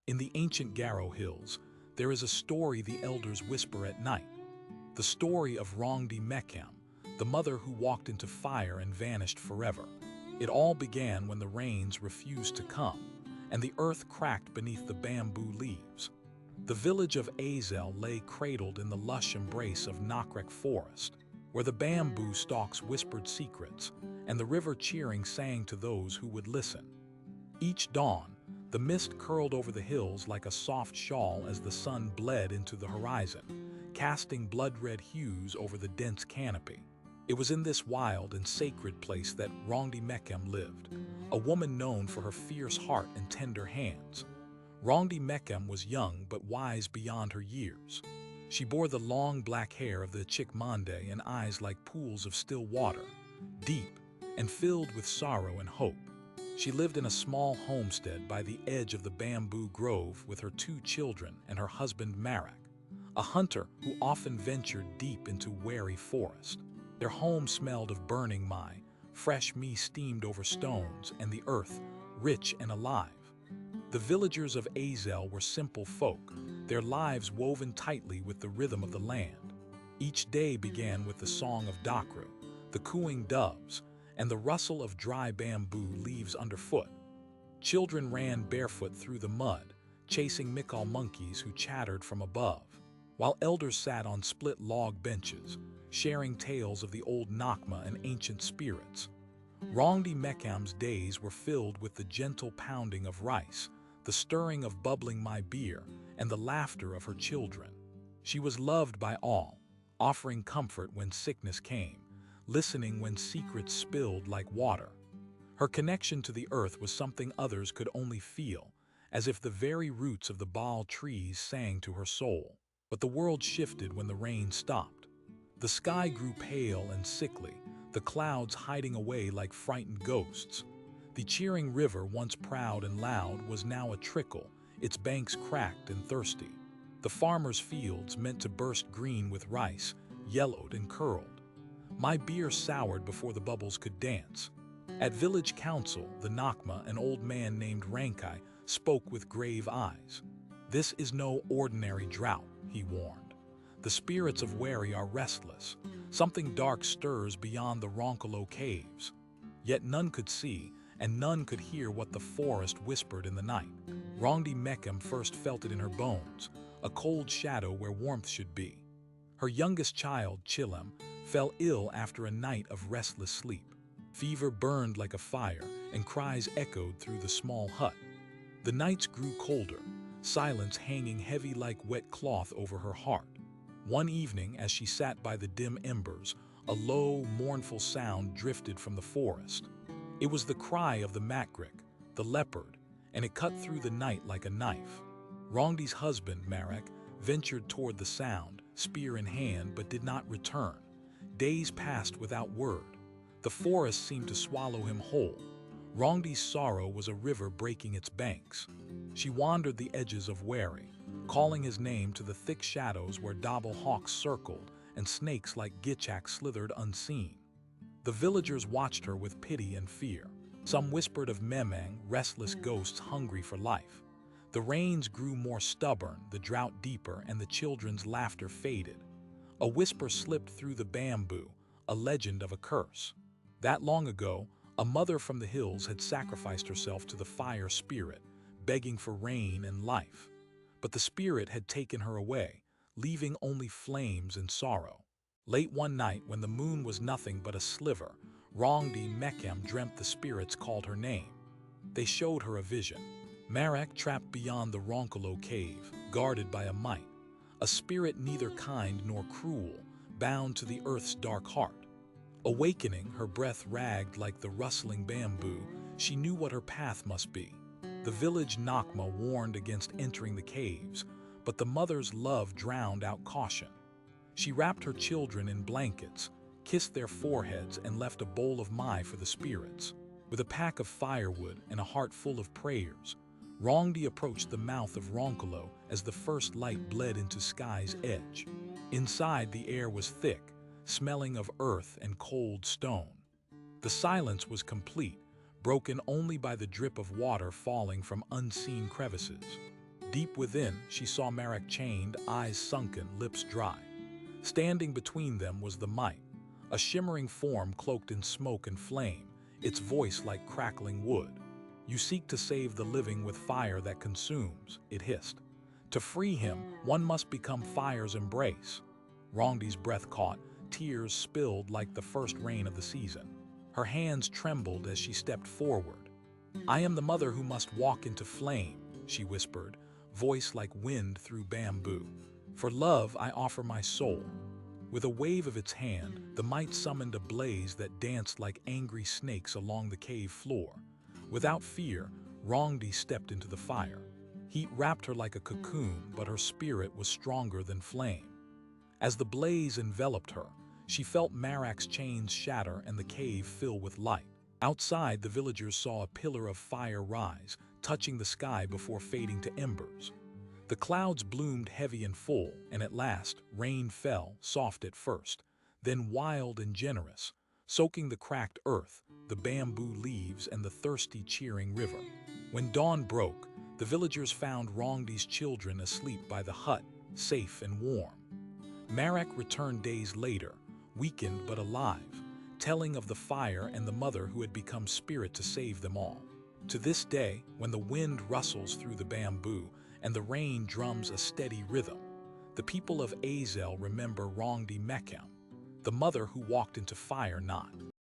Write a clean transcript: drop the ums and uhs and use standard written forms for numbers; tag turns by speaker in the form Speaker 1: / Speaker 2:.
Speaker 1: In the ancient Garo Hills, there is a story the elders whisper at night. The story of Rongdi Mekam, the mother who walked into fire and vanished forever. It all began when the rains refused to come, and the earth cracked beneath the bamboo leaves. The village of Azel lay cradled in the lush embrace of Nakrek forest, where the bamboo stalks whispered secrets, and the river cheering sang to those who would listen. Each dawn, the mist curled over the hills like a soft shawl as the sun bled into the horizon, casting blood-red hues over the dense canopy. It was in this wild and sacred place that Rongdi Mekam lived, a woman known for her fierce heart and tender hands. Rongdi Mekam was young but wise beyond her years. She bore the long black hair of the Chikmande and eyes like pools of still water, deep and filled with sorrow and hope. She lived in a small homestead by the edge of the bamboo grove with her 2 children and her husband Marak, a hunter who often ventured deep into wary forest. Their home smelled of burning mai, fresh meat steamed over stones, and the earth, rich and alive. The villagers of Azel were simple folk, their lives woven tightly with the rhythm of the land. Each day began with the song of Dakru, the cooing doves, and the rustle of dry bamboo leaves underfoot. Children ran barefoot through the mud, chasing Mikal monkeys who chattered from above, while elders sat on split log benches, sharing tales of the old Nakma and ancient spirits. Rongdi Mekam's days were filled with the gentle pounding of rice, the stirring of bubbling my beer, and the laughter of her children. She was loved by all, offering comfort when sickness came, listening when secrets spilled like water. Her connection to the earth was something others could only feel, as if the very roots of the baal trees sang to her soul. But the world shifted when the rain stopped. The sky grew pale and sickly, the clouds hiding away like frightened ghosts. The cheering river, once proud and loud, was now a trickle, its banks cracked and thirsty. The farmers' fields, meant to burst green with rice, yellowed and curled. My beer soured before the bubbles could dance. At village council, the Nakma, an old man named Rankai, spoke with grave eyes. "This is no ordinary drought," he warned. "The spirits of Wari are restless. Something dark stirs beyond the Ronkalo caves." Yet none could see, and none could hear what the forest whispered in the night. Rongdi Mekam first felt it in her bones, a cold shadow where warmth should be. Her youngest child, Chilem, fell ill after a night of restless sleep. Fever burned like a fire, and cries echoed through the small hut. The nights grew colder, silence hanging heavy like wet cloth over her heart. One evening, as she sat by the dim embers, a low, mournful sound drifted from the forest. It was the cry of the Makrek, the leopard, and it cut through the night like a knife. Rongdi's husband, Marak, ventured toward the sound, spear in hand, but did not return. Days passed without word. The forest seemed to swallow him whole. Rongdi's sorrow was a river breaking its banks. She wandered the edges of Wari, calling his name to the thick shadows where double hawks circled and snakes like Gichak slithered unseen. The villagers watched her with pity and fear. Some whispered of Memang, restless ghosts hungry for life. The rains grew more stubborn, the drought deeper, and the children's laughter faded. A whisper slipped through the bamboo, a legend of a curse. That long ago, a mother from the hills had sacrificed herself to the fire spirit, begging for rain and life. But the spirit had taken her away, leaving only flames and sorrow. Late one night, when the moon was nothing but a sliver, Rongdi Mekam dreamt the spirits called her name. They showed her a vision. Marak trapped beyond the Ronkalo cave, guarded by a mite, a spirit neither kind nor cruel, bound to the earth's dark heart. Awakening, her breath ragged like the rustling bamboo, she knew what her path must be. The village Nakma warned against entering the caves, but the mother's love drowned out caution. She wrapped her children in blankets, kissed their foreheads, and left a bowl of mai for the spirits. With a pack of firewood and a heart full of prayers, Rongdi approached the mouth of Ronkalo as the first light bled into sky's edge. Inside, the air was thick, smelling of earth and cold stone. The silence was complete, broken only by the drip of water falling from unseen crevices. Deep within, she saw Marak chained, eyes sunken, lips dry. Standing between them was the Mite, a shimmering form cloaked in smoke and flame, its voice like crackling wood. "You seek to save the living with fire that consumes," it hissed. "To free him, one must become fire's embrace." Rongdi's breath caught, tears spilled like the first rain of the season. Her hands trembled as she stepped forward. "I am the mother who must walk into flame," she whispered, voice like wind through bamboo. "For love, I offer my soul." With a wave of its hand, the Mite summoned a blaze that danced like angry snakes along the cave floor. Without fear, Rongdi stepped into the fire. Heat wrapped her like a cocoon, but her spirit was stronger than flame. As the blaze enveloped her, she felt Marak's chains shatter and the cave fill with light. Outside, the villagers saw a pillar of fire rise, touching the sky before fading to embers. The clouds bloomed heavy and full, and at last, rain fell, soft at first, then wild and generous, soaking the cracked earth, the bamboo leaves, and the thirsty, cheering river. When dawn broke, the villagers found Rongdi's children asleep by the hut, safe and warm. Marak returned days later, weakened but alive, telling of the fire and the mother who had become spirit to save them all. To this day, when the wind rustles through the bamboo and the rain drums a steady rhythm, the people of Azel remember Rongdi Mekam, the mother who walked into fire not